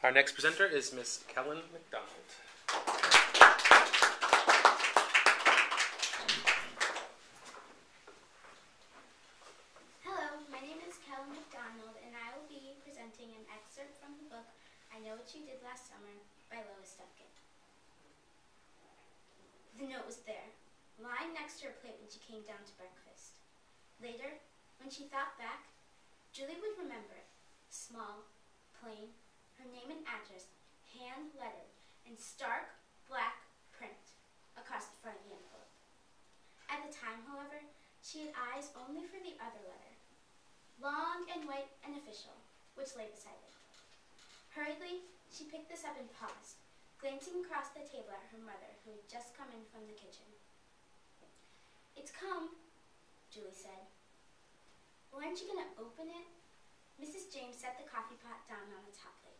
Our next presenter is Miss Kellyn McDonald. Hello, my name is Kellyn McDonald, and I will be presenting an excerpt from the book I Know What You Did Last Summer by Lois Duncan. The note was there, lying next to her plate when she came down to breakfast. Later, when she thought back, Julie would remember it. Small, plain, her name and address, hand-lettered, in stark black print across the front of the envelope. At the time, however, she had eyes only for the other letter, long and white and official, which lay beside it. Hurriedly, she picked this up and paused, glancing across the table at her mother, who had just come in from the kitchen. "It's come," Julie said. "Well, aren't you going to open it?" Mrs. James set the coffee pot down on the top plate.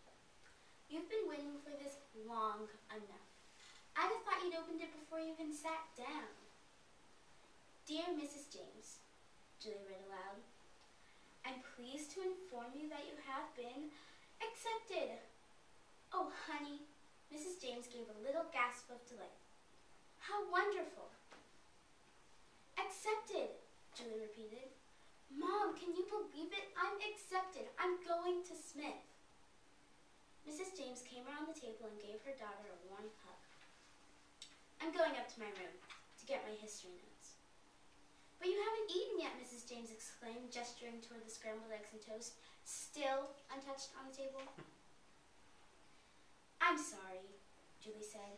"You've been waiting for this long enough. I'd have thought you'd opened it before you even sat down." "Dear Mrs. James," Julie read aloud, "I'm pleased to inform you that you have been accepted." "Oh, honey," Mrs. James gave a little gasp of delight. "How wonderful." "Accepted," Julie repeated. "Mom, can you believe it? I'm accepted. I'm going to Smith." Mrs. James came around the table and gave her daughter a warm hug. "I'm going up to my room to get my history notes." "But you haven't eaten yet," Mrs. James exclaimed, gesturing toward the scrambled eggs and toast, still untouched on the table. "I'm sorry," Julie said.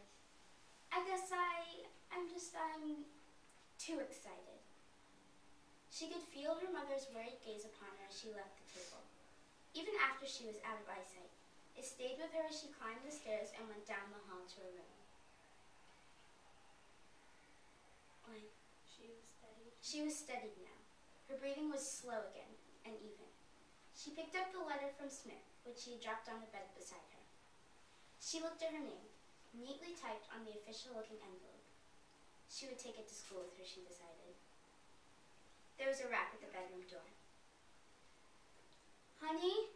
"I guess I'm too excited." She could feel her mother's worried gaze upon her as she left the table. Even after she was out of eyesight, it stayed with her as she climbed the stairs and went down the hall to her room. She was steadied now. Her breathing was slow again, and even. She picked up the letter from Smith, which she had dropped on the bed beside her. She looked at her name, neatly typed on the official-looking envelope. She would take it to school with her, she decided. There was a rap at the bedroom door. "Honey?"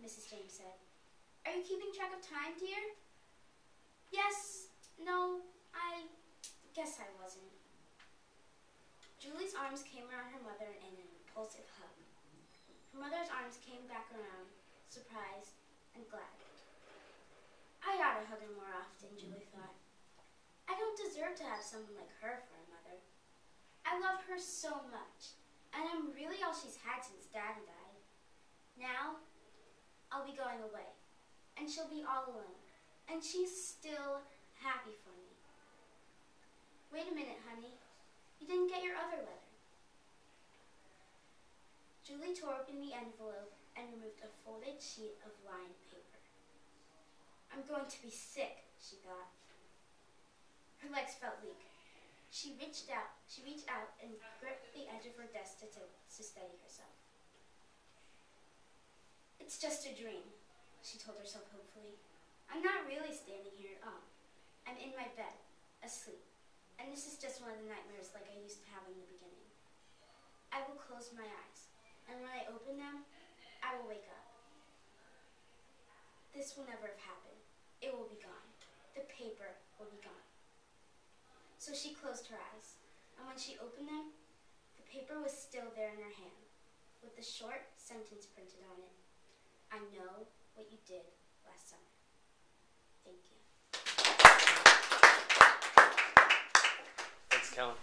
Mrs. James said. "Are you keeping track of time, dear?" "Yes. No, I guess I wasn't." Julie's arms came around her mother in an impulsive hug. Her mother's arms came back around, surprised and glad. I ought to hug her more often, Julie thought. I don't deserve to have someone like her for a mother. I love her so much, and I'm really all she's had since Dad died. Now, I'll be going away, and she'll be all alone, and she's still happy for me. Wait a minute, honey. You didn't get your other letter. Julie tore open the envelope and removed a folded sheet of lined paper. I'm going to be sick, she thought. Her legs felt weak. She reached out and gripped the edge of her desk to steady herself. It's just a dream, she told herself hopefully. I'm not really standing here at all. I'm in my bed, asleep, and this is just one of the nightmares like I used to have in the beginning. I will close my eyes, and when I open them, I will wake up. This will never have happened. It will be gone. The paper will be gone. So she closed her eyes, and when she opened them, the paper was still there in her hand, with the short sentence printed on it. I know what you did last summer. Thank you. Thanks, Kellyn.